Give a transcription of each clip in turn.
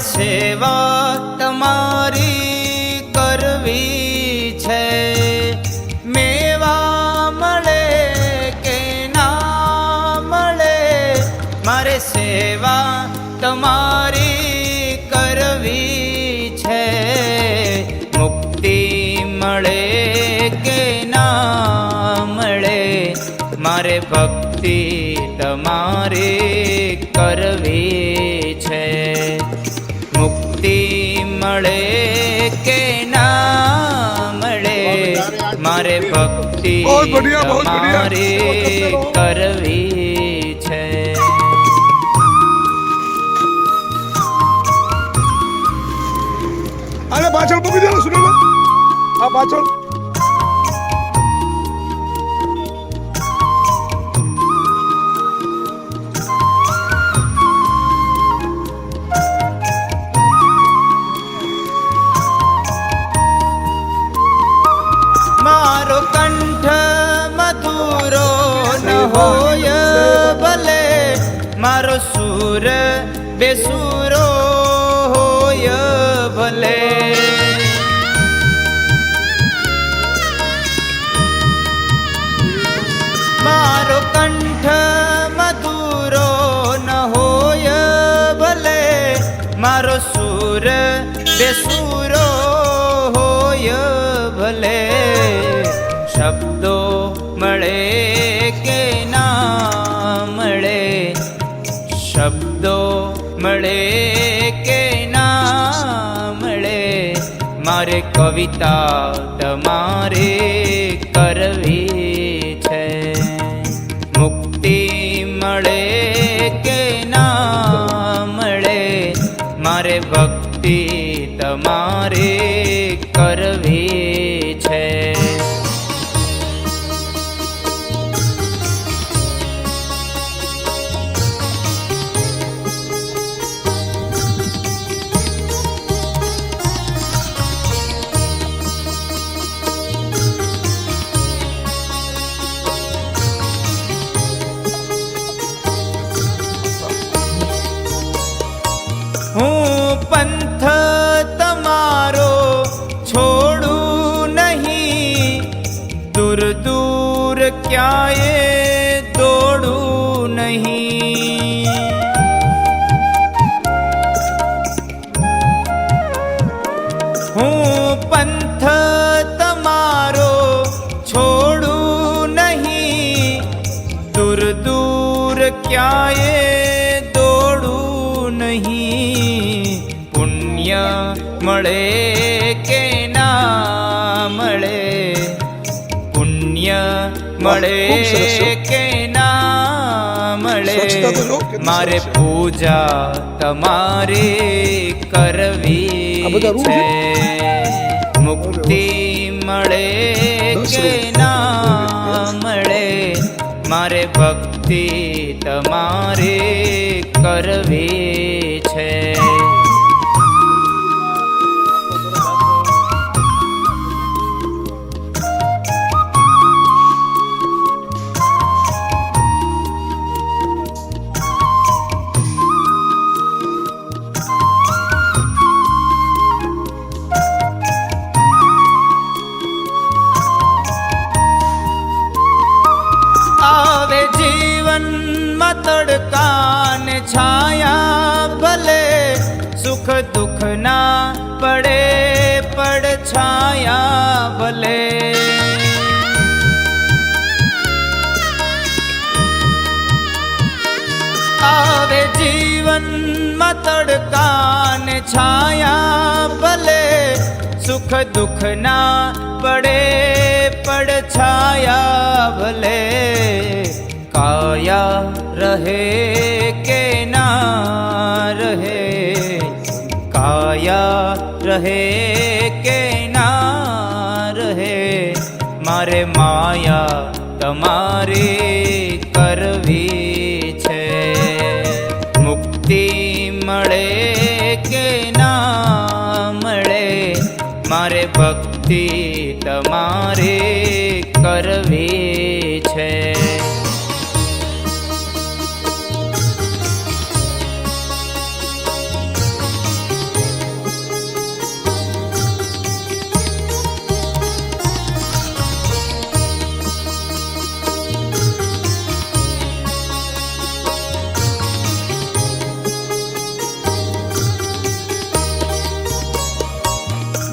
સેવા તમારી કરવી છે, મેવા મળે કે ના મળે, મારે સેવા તમારી કરવી છે. મુક્તિ મળે કે ના મળે, મારે ભક્તિ તમારી કરવી છે. મુક્તિ મળે કે ના મળે, મારે ભક્તિ તમારી કરવી છે. અરે પાછળ મૂકી દે સુરેશભાઈ, આ પાછળ મારો કંઠ મધુરો ન હોય ભલે, મારો સુર બેસુરો હોય ભલે. મારો કંઠ મધુરો ન હોય ભલે, મારો સુર બેસુરો હોય ભલે. શબ્દો મળે કે ના મળે, શબ્દો મળે કે ના મળે, મારે કવિતા તમારે કરવી છે. મુક્તિ મળે કે ના મળે, મારે ભક્તિ તમારે કરવી છે. હું પંથ તમારો છોડું નહીં, દૂર દૂર ક્યાંય દોડું નહીં. હું પંથ તમારો છોડું નહીં, દૂર દૂર ક્યાંય દોડું નહીં. પુણ્ય મળે કે ના મળે, પુણ્ય મળે કે ના મળે, મારે પૂજા તમારી કરવી છે. મુક્તિ મળે કે ના મળે, મારે ભક્તિ તમારી કરવી છે. આવે જીવનમાં તડકા ને છાયા ભલે, સુખ દુઃખ ના પડે પડછાયા ભલે. આવે જીવનમાં તડકા ને છાયા ભલે, સુખ દુઃખ ના પડે પડછાયા ભલે. કાયા રહે કે ના રહે, કાયા રહે કે ના રહે, મારે માયા તમારી કરવી છે. મુક્તિ મળે મારે ભક્તિ તમારે કરવી છે.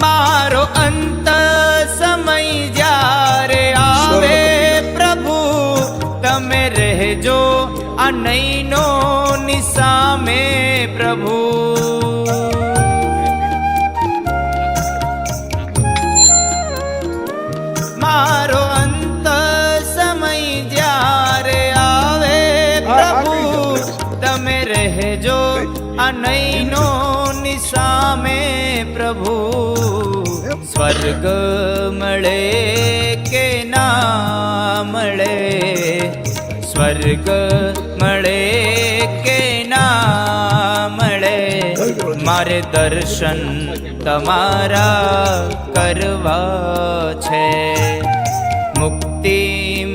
મારો અંત સમય જ્યારે આવે પ્રભુ, તમે રહેજો આ નૈનો નિસામે પ્રભુ. મારો અંત સમય જ્યારે આવે પ્રભુ, તમે રહેજો આ નૈનો નિસામે પ્રભુ. સ્વર્ગ મળે કે ના મળે, સ્વર્ગ મળે કે ના મળે, મારે દર્શન તમારા કરવા છે. મુક્તિ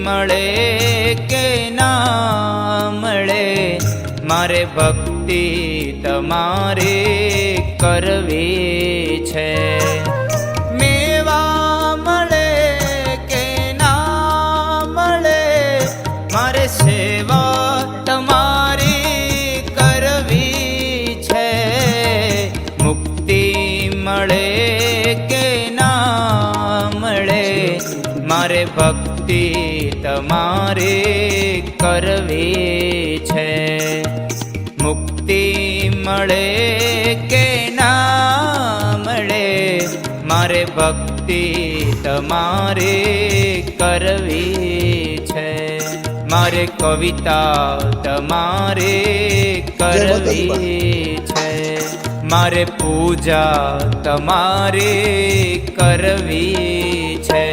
મળે કે ના મળે, મારે ભક્તિ તમારે કરવી છે. મેવા મળે કે ના મળે, મારે સેવા તમારી કરવી છે. મુક્તિ મળે કે ના મળે, મારે ભક્તિ તમારે કરવી છે. મુક્તિ મળે કે ના મળે, મારે ભક્તિ તમારે કરવી છે. મારે કવિતા તમારે કરવી છે. મારે પૂજા તમારે કરવી છે.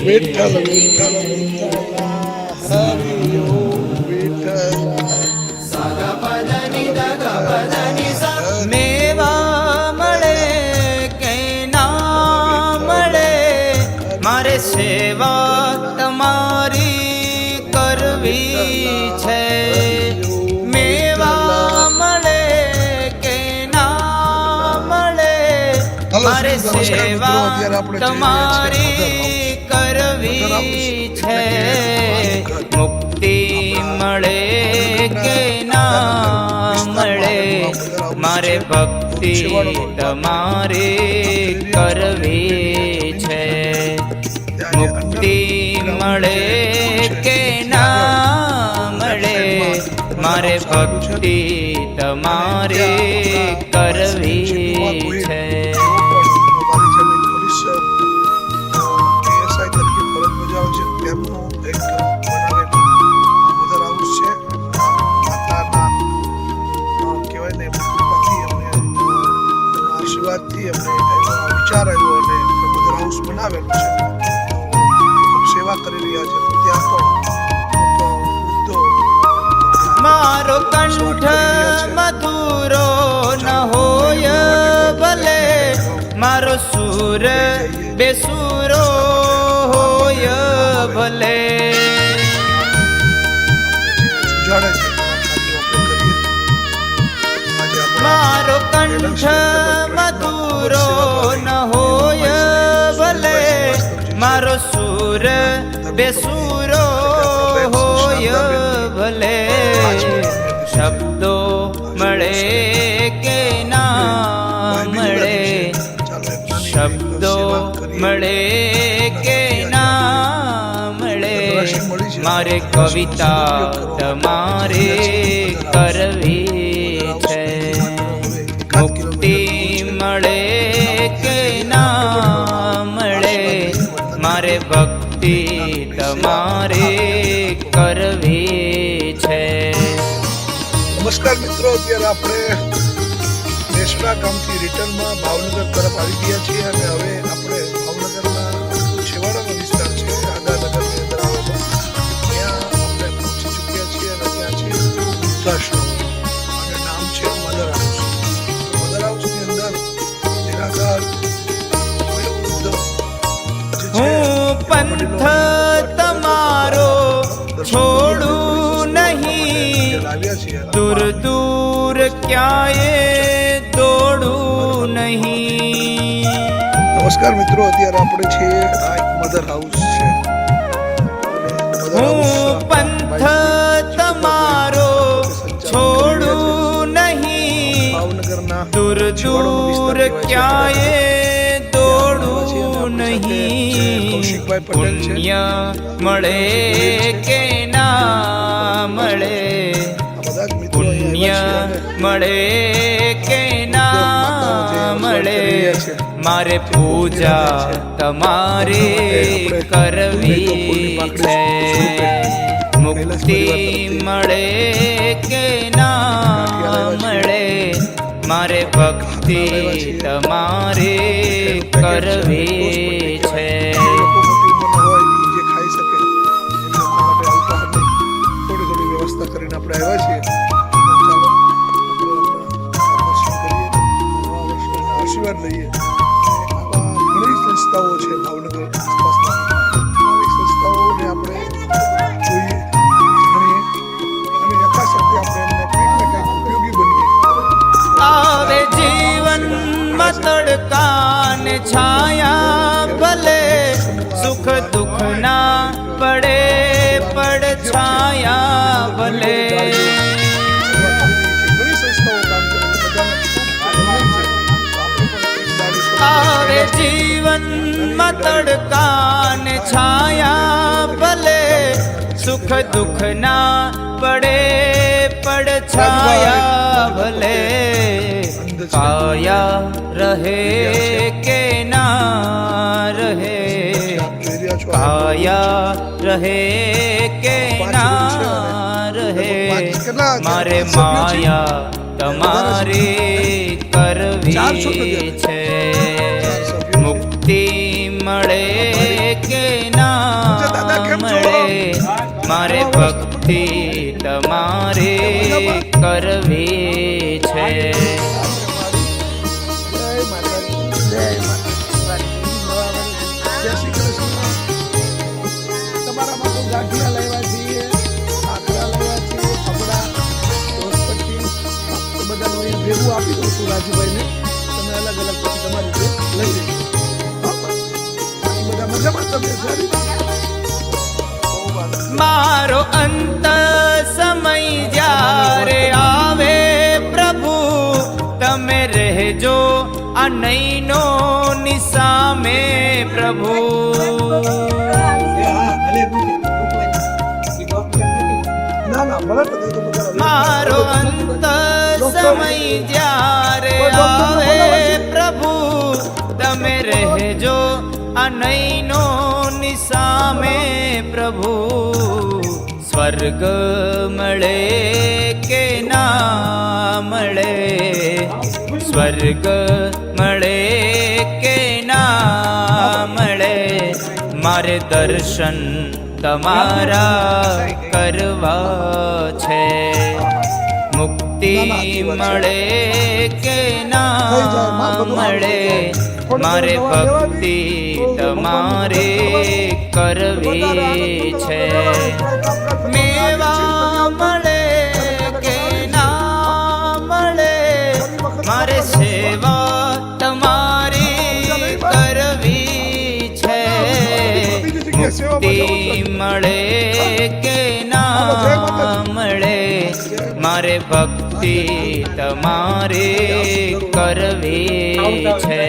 વિઠ્ઠલ વિઠ્ઠલ હરિ ઓમ વિઠ્ઠલ. મેવા મળે કે ના મળે, મારે સેવા તમારી કરવી છે. મેવા મળે કે ના મળે, મારે સેવા તમારી કરવી છે. મુક્તિ મળે કે ના મળે, મારે ભક્તિ તમારે કરવી છે. મુક્તિ મળે કે ના મળે, મારે ભક્તિ તમારે કરવી છે. આશીર્વાદથી અમને વિચાર આવ્યો અને મધર હાઉસ બનાવેલું છે. ખૂબ સેવા કરી રહ્યા છે. ત્યાં પણ મારો કંઠ મધુરો ન હોય ભલે, મારો સૂર બેસુરો હોય ભલે. મારો કંઠ મધુરો ન હોય ભલે, મારો સૂર બેસુરો હોય ભલે. શબ્દો મળે કે ના મળે, શબ્દો મળે કે ના મળે, મારે કવિતા તમારે કરવી છે. મુક્તિ મળે કે ના મળે, મારે ભક્તિ તમારે કરવી છે. નમસ્કાર મિત્રો, અત્યારે આપણે નેસડા ગામથી રિટર્નમાં ભાવનગર તરફ આવી ગયા છીએ અને હવે આપણે ભાવનગરના છેવાડાનો વિસ્તાર છે આગાનગરની અંદર આવેલો, ત્યાં આપણે પહોંચી ચૂક્યા છીએ અને ત્યાં છે વૃદ્ધાશ્રમ અને નામ છે મધર હાઉસ. મધર હાઉસની અંદર નિરાકાર વયોવૃદ્ધ જે છે હું પંથ તમારો છોડું નહીં, લાવ્યા છીએ. દૂર દૂર ક્યાંય દોડું નહીં. નમસ્કાર મિત્રો, અત્યારે આપણે છીએ આ એક મધર હાઉસ છે. હું પંથ તમારો છોડું નહીં, ભાવનગરના દૂર દૂર ક્યાંય દોડું નહીં. પુણ્ય મળે કે ના મળે, પુણ્ય મળે કે ના મળે, મારે પૂજા તમારે કરવી છે. મુક્તિ મળે કે ના મળે, મારે ભક્તિ તમારે કરવી છે. જે ખાઈ શકે એમના માટે અલ્પાહારની થોડી થોડી વ્યવસ્થા કરીને આપણે આવ્યા છીએ. ચાલો આશીર્વાદ લઈએ. આવા ઘણી સંસ્થાઓ છે ભાવનગર આસપાસના, આવી સંસ્થાઓને આપણે જોઈએ, જાણીએ અને યથાશક્તિ આપણે એમને કંઈક ને કંઈક ઉપયોગી બનીએ. આવે જીવનમાં તડકાને છાયા, ભલે સુખ દુઃખ ના પડે પડછાયા ભલે. ઘણી સંસ્થાઓ કામ કરે છે, બધાને આવે જીવનમાં તડકાને છાયા, ભલે સુખ દુઃખ ના પડે પડછાયા ભલે. કાયા રહે કે ના રહે, કાયા રહે કે ના રહે, મારે માયા તમારે કરવી છે. મુક્તિ મળે કે ના મળે, મારે ભક્તિ તમારે કરવી છે. તમારા માટે ગાંઠિયા લાવ્યા છીએ, ખાખરા લાવ્યા છીએ, ફફડા, રોસપટ્ટી, એ બધાનું અહીંયા ભેગું આપી દઉં છું રાજુભાઈને. તમે અલગ અલગ પછી તમારી રીતે લઈ લેજો. બાકી બધા મજામાં તમે સારી. મારો અંત સમય જ્યારે આવે પ્રભુ, તમે રહેજો આ નૈનો નિસામે પ્રભુ. મારો અંત સમય જ્યારે આવે પ્રભુ, તમે રહેજો આ નૈનો નિસામે પ્રભુ. સ્વર્ગ મળે કે ના મળે, સ્વર્ગ મળે કે ના મળે, મારે દર્શન તમારા કરવા છે. મુક્તિ મળે કે ના મળે, મારે ભક્તિ તમારે કરવી છે. મેવા મળે કે ના મળે, મારે સેવા તમારી કરવી છે. મુક્તિ મળે કે ના મળે, મારે ભક્તિ તમારે કરવી છે.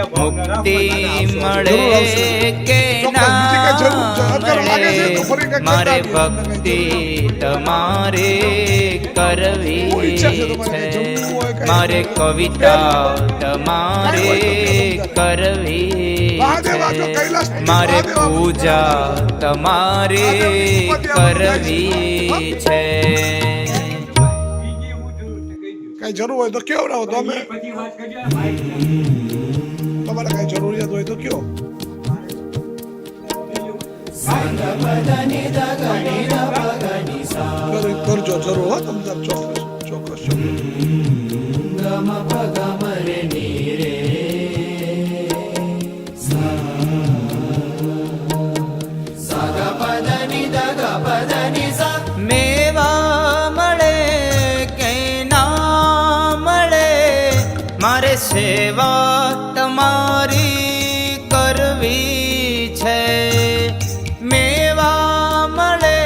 મુક્તિ મળે કે ના મળે મારે ભક્તિ તમારે કરવી છે મારે કવિતા તમારે કરવી છે મારે પૂજા તમારે કરવી છે કઈ જરૂર હોય તો કયો ના તો અમે તમારે કઈ જરૂરિયાત હોય તો કયો કરજો જરૂર હો તમને ચોક્કસ ચોક્કસ મેવા મળે કે ના મળે મારે સેવા તમારી કરવી છે મેવા મળે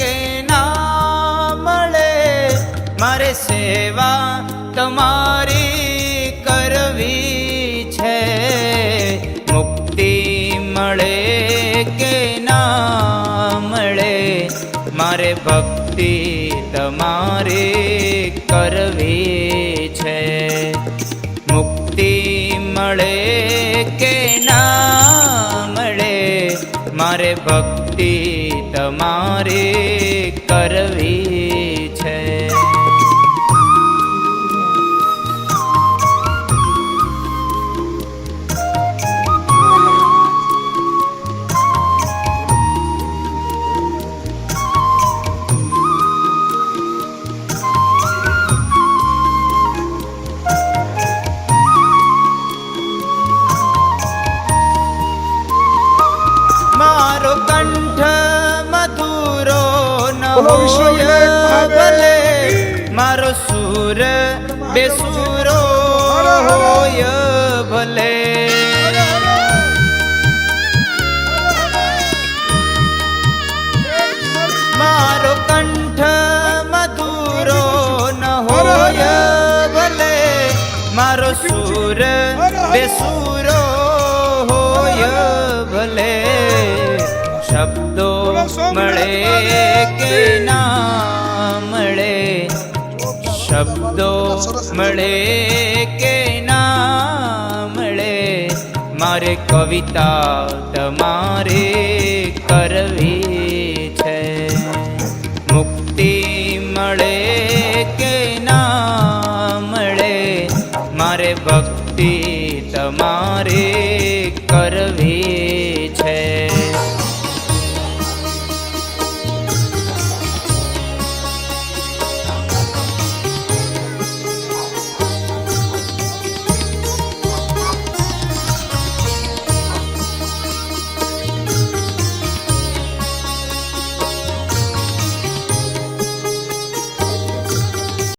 કે ના મળે મારે સેવા તમારી કરવી છે મુક્તિ મળે કે ના મળે મારે ભક્તિ તમારે કરવી છે મુક્તિ મળે કે ના મળે મારે ભક્તિ તમારે કરવી છે મારો કંઠ મધુરો ન હોય ભલે મારો સુર બેસુરો હોય ભલે મારો કંઠ મધુરો ન હોય ભલે મારો સુર બેસુરો હોય ભલે શબ્દો મળે કે ના મળે શબ્દો મળે કે ના મળે મારે કવિતા તમારે કરવી છે મુક્તિ મળે કે ના મળે મારે ભક્તિ તમારે કરવી છે